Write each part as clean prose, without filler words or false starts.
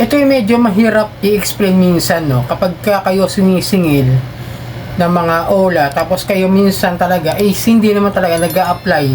Ito yung medyo mahirap i-explain minsan, no? Kapag kayo sinisingil ng mga OLA, tapos kayo minsan talaga, hindi naman talaga nag-a-apply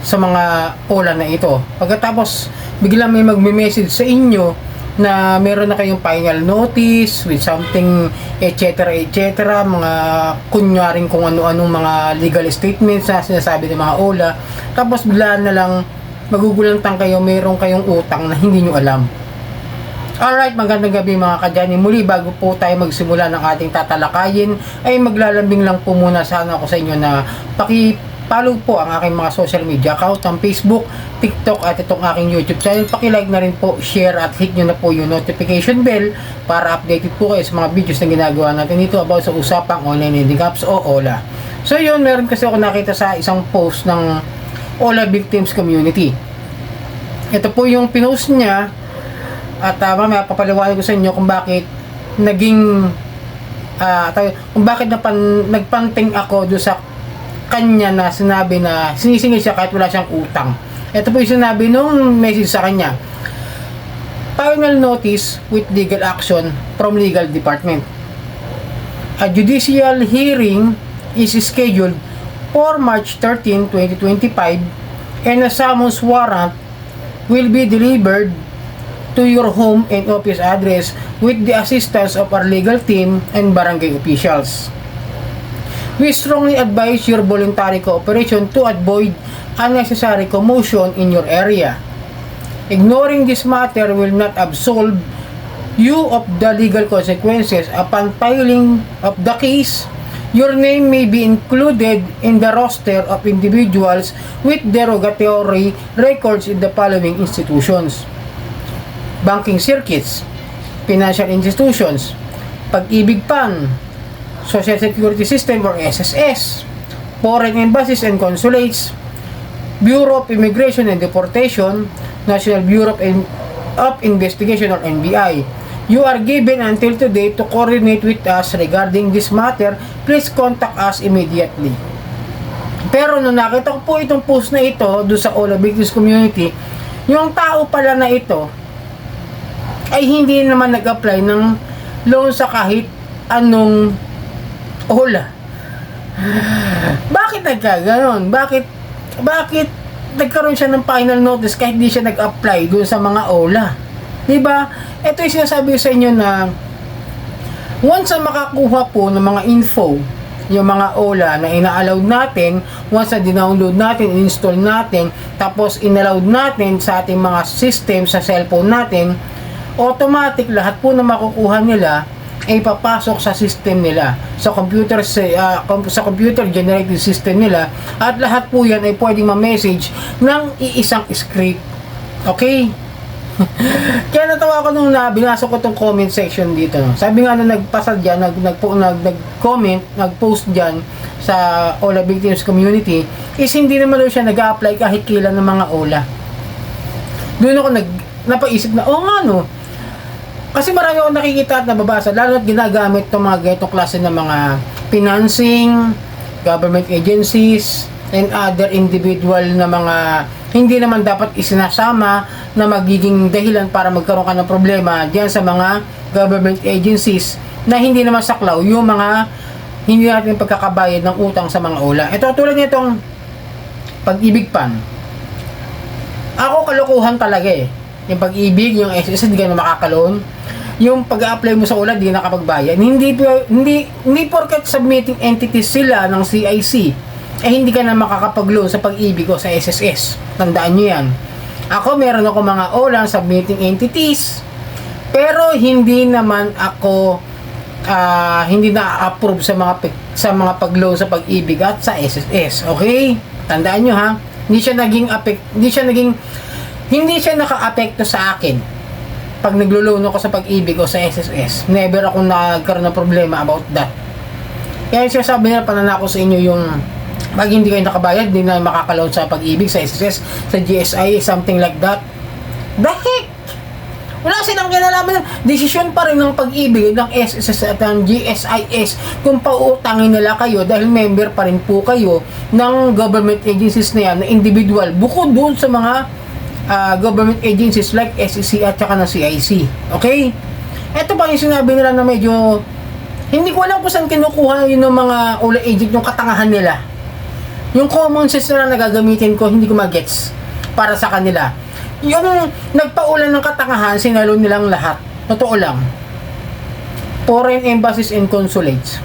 sa mga OLA na ito. Pagkatapos, biglang may magme-message sa inyo na meron na kayong final notice with something, etc., mga kunyaring kung ano-anong mga legal statements na sinasabi ng mga OLA. Tapos bigla na lang magugulantang kayo, meron kayong utang na hindi nyo alam. Alright, magandang gabi mga kadyani. Muli, bago po tayo magsimula ng ating tatalakayin, ay maglalambing lang po muna sana ako sa inyo na paki-follow po ang aking mga social media account, ang Facebook, TikTok at itong aking YouTube channel. Paki-like na rin po, share at hit nyo na po yung notification bell para updated po kayo sa mga videos na ginagawa natin dito about sa usapang online lending apps o OLA. So yun, meron kasi ako nakita sa isang post ng OLA Victims Community. Ito po yung pinost niya. At mamaya papaliwanag ko sa inyo kung bakit naging kung bakit nagpanting ako doon sa kanya na sinabi na sinisingil siya kahit wala siyang utang. Ito po yung sinabi nung message sa kanya. Final notice with legal action from legal department. A judicial hearing is scheduled for March 13, 2025 and a summons warrant will be delivered to your home and office address with the assistance of our legal team and barangay officials. We strongly advise your voluntary cooperation to avoid unnecessary commotion in your area. Ignoring this matter will not absolve you of the legal consequences. Upon filing of the case, your name may be included in the roster of individuals with derogatory records in the following institutions: banking circuits, financial institutions, Pag-ibig Fund, Social Security System or SSS, foreign embassies and consulates, Bureau of Immigration and Deportation, National Bureau of Investigation or NBI. You are given until today to coordinate with us regarding this matter. Please contact us immediately. Pero nung nakita ko po itong post na ito doon sa OLA Victims Community, yung tao pala na ito ay hindi naman nag-apply ng loan sa kahit anong OLA. Bakit nagkaganon? Bakit nagkaroon siya ng final notice kahit hindi siya nag-apply dun sa mga OLA? Diba? Ito yung sinasabi sa inyo na once na makakuha po ng mga info, yung mga OLA na ina-allowed natin, once na dinownload natin, install natin, tapos in-allowed natin sa ating mga system sa cellphone natin, automatic lahat po na makukuha nila ay papasok sa system nila, sa computer generated system nila, at lahat po yan ay pwedeng ma-message ng iisang script. Okay? Kaya natawa ko nung binasa ko tong comment section dito, no? Sabi nga na nagpasa dyan, nag-comment, nag-post dyan sa OLA Victims Community is hindi naman daw siya nag-a-apply kahit kailan ng mga OLA. Doon ako napaisip na, nga no, kasi marami akong nakikita at nababasa, lalo at ginagamit itong mga ganitong klase ng mga financing, government agencies, and other individual na mga hindi naman dapat isinasama na magiging dahilan para magkaroon ka ng problema diyan sa mga government agencies na hindi naman saklaw yung mga hindi natin pagkakabayad ng utang sa mga OLA. Ito tulad nitong Pag-ibig Fund. Ako kalokohan talaga eh. Yung Pag-ibig, yung SSS, hindi ka na makakaloan. Yung pag-a-apply mo sa OLA, di nakapagbayad. Hindi porket submitting entities sila ng CIC, hindi ka na makakapag-loan sa Pag-ibig o sa SSS. Tandaan nyo yan. Ako, meron ako mga OLA submitting entities, pero hindi naman ako hindi na-approve sa mga pag-loan sa Pag-ibig at sa SSS. Okay? Tandaan nyo ha. Hindi siya naka-apekto sa akin pag naglo-loan ako sa Pag-ibig o sa SSS. Never akong nagkaroon ng problema about that. Kaya siya sabi nila, pananako sa inyo yung pag hindi kayo nakabayad, hindi na makakaloan sa Pag-ibig, sa SSS, sa GSI, something like that. The heck? Wala silang kinalaman. Desisyon pa rin ng Pag-ibig, ng SSS at ng GSIS kung pauutangin nila kayo dahil member pa rin po kayo ng government agencies na yan, na individual. Bukod doon sa mga government agencies like SEC at saka ng CIC. Okay? Ito pa yung sinabi nila na medyo hindi ko alam kung saan kinukuha yun ng mga OLA agent yung katangahan nila. Yung common sense na nagagamitin ko, hindi ko magets para sa kanila. Yung nagpaulan ng katangahan, sinalo nilang lahat. Totoo lang. Foreign embassies and consulates.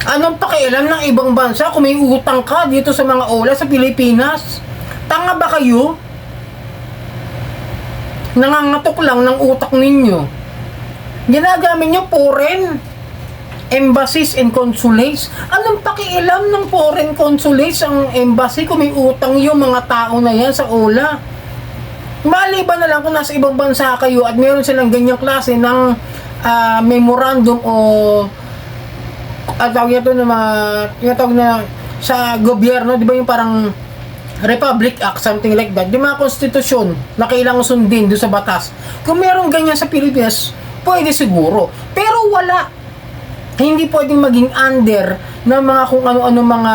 Anong pakialam ng ibang bansa kung may utang ka dito sa mga OLA sa Pilipinas? Tanga ba kayo? Nangangatok lang ng utak ninyo. Ginagamit nyo foreign embassies and consulates. Anong pakialam ng foreign consulates ang embassy kung may utang yung mga tao na yan sa OLA? Maliban na lang kung nasa ibang bansa kayo at meron silang ganyang klase ng memorandum o tawag ito na tinatawag na sa gobyerno, di ba yung parang Republic Act, something like that, yung mga konstitusyon na kailangan sundin doon sa batas. Kung meron ganyan sa Pilipinas, pwede siguro. Pero wala. Hindi pwedeng maging under ng mga kung ano-ano mga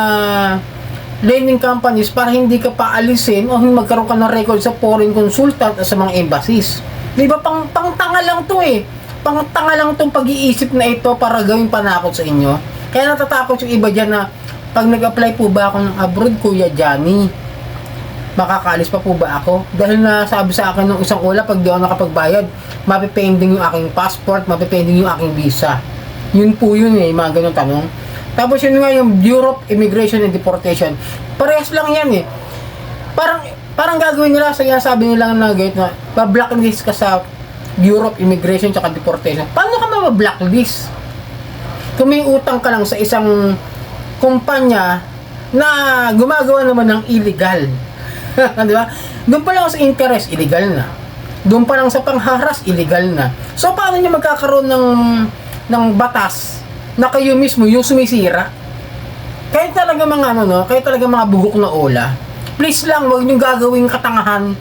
lending companies para hindi ka paalisin o magkaroon ka ng record sa foreign consultant at sa mga embassies. Di ba? Pangtanga lang to eh. Pangtanga lang tong pag-iisip na ito para gawing panakot sa inyo. Kaya natatakot yung iba dyan na pag nag-apply po ba ako ng abroad, Kuya Johnny, makakaalis pa po ba ako? Dahil nasabi sa akin nung isang OLA, pag di ako nakapagbayad, mapipending yung aking passport, mapipending yung aking visa. Yun po yun eh, mga ganun tanong. Tapos yun nga yung Bureau of Immigration and Deportation. Parehas lang yan eh. Parang gagawin nila, sabi nila na gate na, ba-blacklist ka sa Bureau of Immigration at Deportation. Paano ka ma-blacklist? Kung may utang ka lang sa isang kumpanya na gumagawa naman ng illegal. Di ba? Doon pa lang sa interest, illegal na. Doon pa lang sa pangharas, illegal na. So, paano nyo magkakaroon ng batas na kayo mismo yung sumisira? Kaya talaga mga kaya talaga mga bugok na OLA, please lang, huwag nyo gagawing katangahan.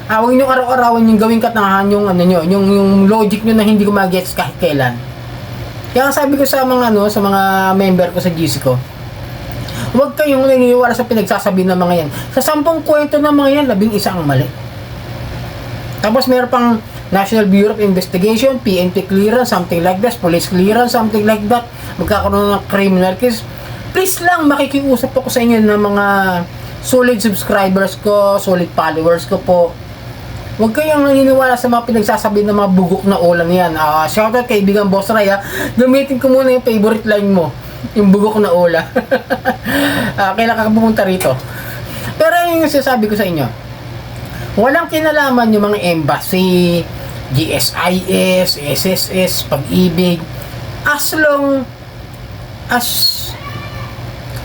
Huwag nyo araw-arawan yung gawing katangahan yung yung logic nyo na hindi ko mag-gets kahit kailan. Kaya sabi ko sa mga sa mga member ko sa GC ko, huwag kayong naniniwala sa pinagsasabi ng mga yan. Sa 10 kwento ng mga yan, 11 ang mali. Tapos meron pang National Bureau of Investigation, PNP clearance, something like that, police clearance, something like that, magkakaroon ng criminal case. Please lang, makikiusap ako sa inyo ng mga solid subscribers ko, solid followers ko po. Huwag kayong naniniwala sa mga pinagsasabi ng mga bugok na OLA niyan. Shoutout kaibigan Boss Ray, gamitin ko muna yung favorite line mo, yung bugok na OLA. Kailan ka pumunta rito. Pero yung sinasabi ko sa inyo, walang kinalaman yung mga embassy, GSIS, SSS, Pag-ibig, as long as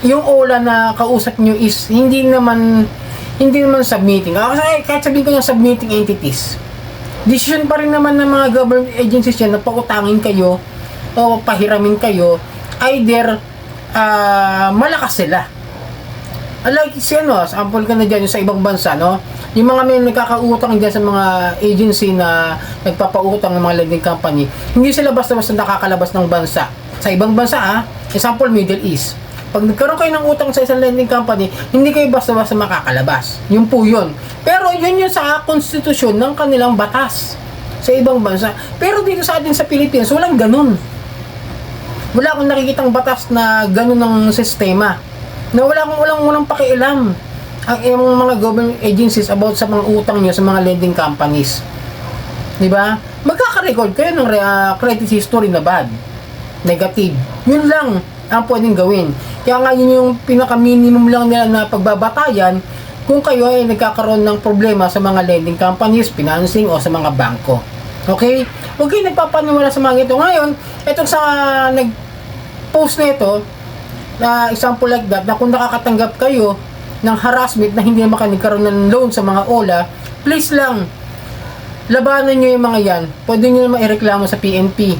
yung OLA na kausap nyo is hindi naman submitting. Kahit sabihin ko ng submitting entities, decision pa rin naman ng mga government agencies yan na pautangin kayo o pahiramin kayo, either malakas sila. Like sample ka na dyan sa ibang bansa, yung mga may nagkakautang dyan sa mga agency na nagpapautang ng mga lending company, hindi sila basta-basta nakakalabas ng bansa. Sa ibang bansa, example Middle East, pag nagkaroon kayo ng utang sa isang lending company, hindi kayo basta-basta makakalabas. Yun po yun. Pero yun sa konstitusyon ng kanilang batas sa ibang bansa. Pero dito sa atin sa Pilipinas, walang ganun. Wala akong nakikitang batas na ganun ng sistema. Na walang pakialam ang mga government agencies about sa mga utang nyo sa mga lending companies. Diba? Magkaka-record kayo ng credit history na bad, negative. Yun lang ang pwedeng gawin. Kaya nga yun yung pinaka-minimum lang nila na pagbabatayan kung kayo ay nagkakaroon ng problema sa mga lending companies, financing o sa mga bangko. Okay? Huwag kayo nagpapaniwala sa mga ito. Ngayon, itong sa nag-post na ito, na example like that, na kung nakakatanggap kayo ng harassment na hindi naman kayo nagkaroon ng loan sa mga OLA, please lang, labanan nyo yung mga yan. Pwede nyo naman ireklamo sa PNP,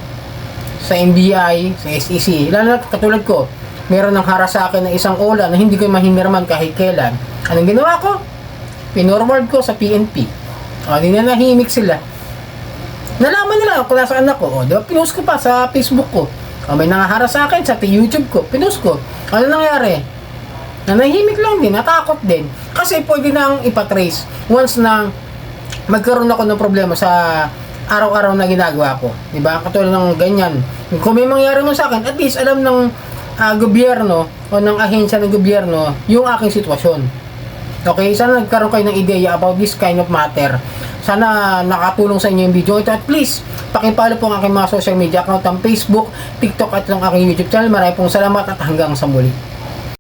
sa NBI, sa SEC. Lalo na katulad ko, meron nang haras sa akin ng isang OLA na hindi ko mahinirman kahit kailan. Anong ginawa ko? Pinorward ko sa PNP. Di na nahimik sila. Nalaman nila kung nasa anak ko. Diba? Pinost ko pa sa Facebook ko. May nangaharas sa akin sa YouTube ko. Pinost ko. Ano nangyari? na nahihimik lang din, natakot din. Kasi pwede nang ipatrace once na magkaroon ako ng problema sa araw-araw na ginagawa ko. Diba? Katulad ng ganyan. Kung may mangyari mo sa akin, at least alam ng gobyerno o ng ahensya ng gobyerno yung aking sitwasyon. Okay? Sana nagkaroon kayo ng ideya about this kind of matter. Sana nakatulong sa inyo yung video ito. At please, pakipalo po ang aking mga social media account, ang Facebook, TikTok at ang aking YouTube channel. Maraming pong salamat at hanggang sa muli.